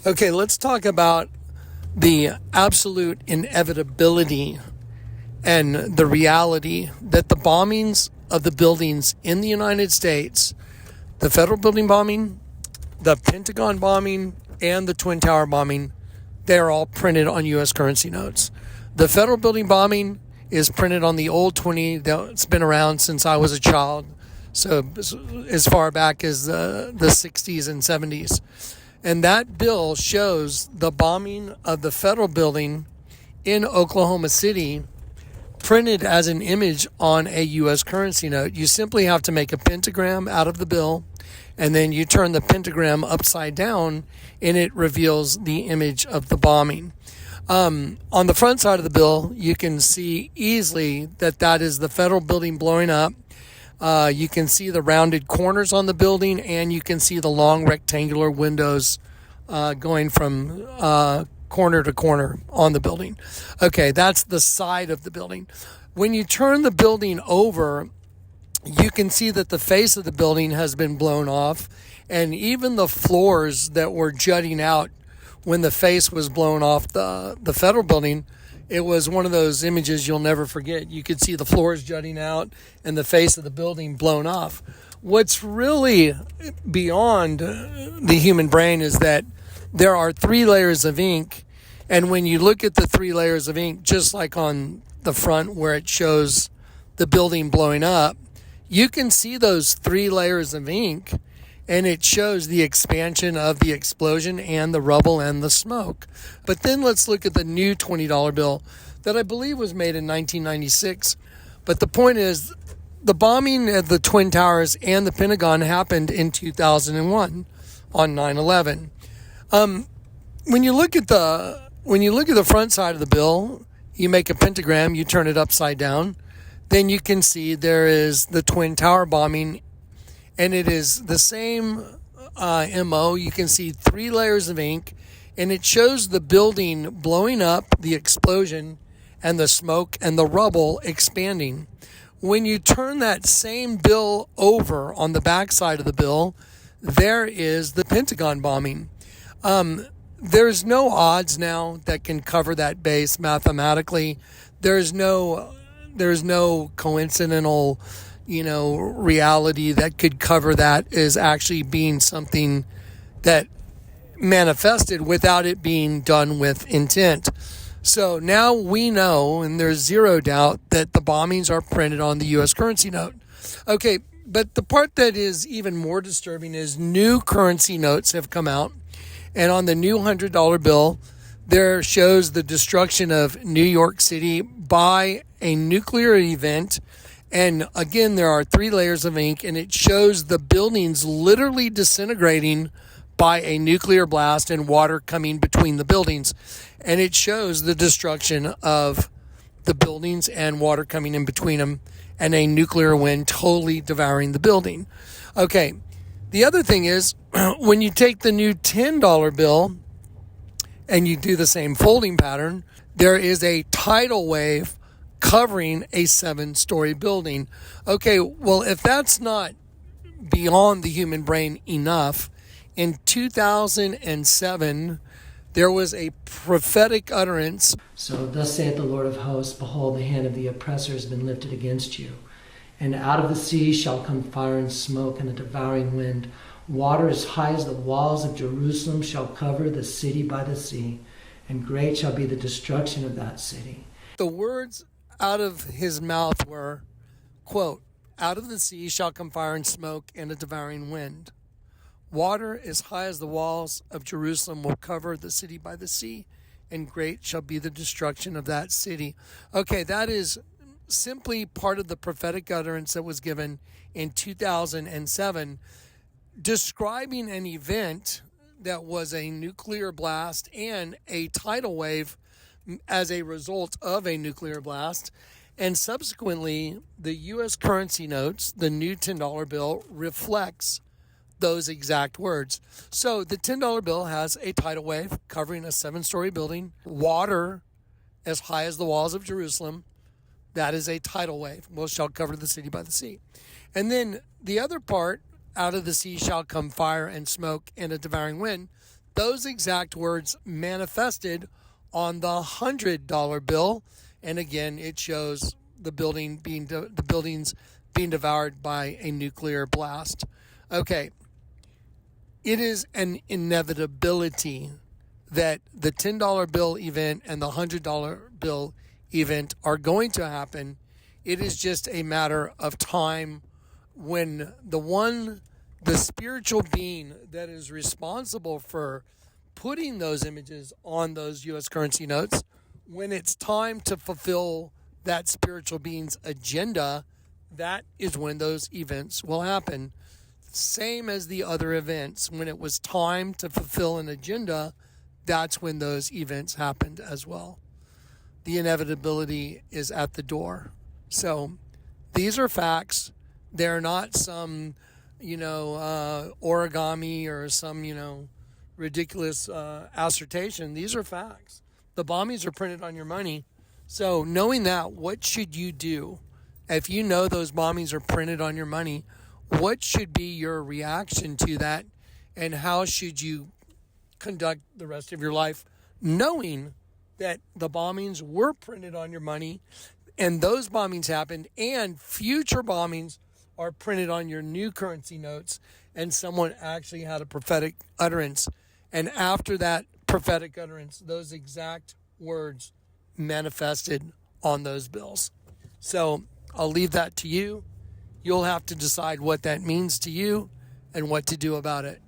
Okay, let's talk about the absolute inevitability and the reality that the bombings of the buildings in the United States, the federal building bombing, the Pentagon bombing, and the Twin Tower bombing, they're all printed on U.S. currency notes. The federal building bombing is printed on the old 20 that's been around since I was a child, so as far back as the 60s and 70s. And that bill shows the bombing of the federal building in Oklahoma City printed as an image on a U.S. currency note. You simply have to make a pentagram out of the bill, and then you turn the pentagram upside down, and it reveals the image of the bombing. On the front side of the bill, you can see easily that is the federal building blowing up. You can see the rounded corners on the building, and you can see the long rectangular windows going from corner to corner on the building. Okay, that's the side of the building. When you turn the building over, you can see that the face of the building has been blown off, and even the floors that were jutting out when the face was blown off the federal building, it was one of those images you'll never forget. You could see the floors jutting out and the face of the building blown off. What's really beyond the human brain is that there are 3 layers of ink, and when you look at the 3 layers of ink, just like on the front where it shows the building blowing up, you can see those 3 layers of ink, and it shows the expansion of the explosion and the rubble and the smoke. But then let's look at the new $20 bill that I believe was made in 1996. But the point is, the bombing of the Twin Towers and the Pentagon happened in 2001 on 9/11. When you look at the front side of the bill, you make a pentagram, you turn it upside down, then you can see there is the Twin Tower bombing, and it is the same MO. You can see 3 layers of ink, and it shows the building blowing up, the explosion, and the smoke and the rubble expanding. When you turn that same bill over on the back side of the bill, there is the Pentagon bombing. There's no odds now that can cover that base mathematically. There's no coincidental, reality that could cover that as actually being something that manifested without it being done with intent. So now we know, and there's zero doubt, that the bombings are printed on the U.S. currency note. Okay, but the part that is even more disturbing is new currency notes have come out. And on the new $100 bill, there shows the destruction of New York City by a nuclear event. And again, there are 3 layers of ink, and it shows the buildings literally disintegrating by a nuclear blast and water coming between the buildings. And it shows the destruction of the buildings and water coming in between them, and a nuclear wind totally devouring the building. Okay, the other thing is, when you take the new $10 bill and you do the same folding pattern, there is a tidal wave covering a 7-story building. Okay, well, if that's not beyond the human brain enough, in 2007, there was a prophetic utterance. So thus saith the Lord of hosts, behold, the hand of the oppressor has been lifted against you. And out of the sea shall come fire and smoke and a devouring wind. Water as high as the walls of Jerusalem shall cover the city by the sea, and great shall be the destruction of that city. The words out of his mouth were, quote, out of the sea shall come fire and smoke and a devouring wind. Water as high as the walls of Jerusalem will cover the city by the sea, and great shall be the destruction of that city. Okay, that is simply part of the prophetic utterance that was given in 2007, describing an event that was a nuclear blast and a tidal wave as a result of a nuclear blast. And subsequently, the U.S. currency notes, the new $10 bill, reflects those exact words. So the $10 bill has a tidal wave covering a 7-story building, water as high as the walls of Jerusalem. That is a tidal wave. Well, shall cover the city by the sea. And then the other part, out of the sea shall come fire and smoke and a devouring wind. those exact words manifested on the $100 bill. And again, it shows the buildings being devoured by a nuclear blast. Okay. It is an inevitability that the $10 bill event and the $100 bill event are going to happen. It is just a matter of time when the spiritual being that is responsible for putting those images on those U.S. currency notes, when it's time to fulfill that spiritual being's agenda, that is when those events will happen. Same as the other events. When it was time to fulfill an agenda, that's when those events happened as well. The inevitability is at the door. So these are facts. They're not some, origami or some, ridiculous assertion. These are facts. The bombings are printed on your money. So knowing that, what should you do? If you know those bombings are printed on your money, what should be your reaction to that, and how should you conduct the rest of your life knowing that the bombings were printed on your money and those bombings happened and future bombings are printed on your new currency notes and someone actually had a prophetic utterance, and after that prophetic utterance, those exact words manifested on those bills? So I'll leave that to you. You'll have to decide what that means to you and what to do about it.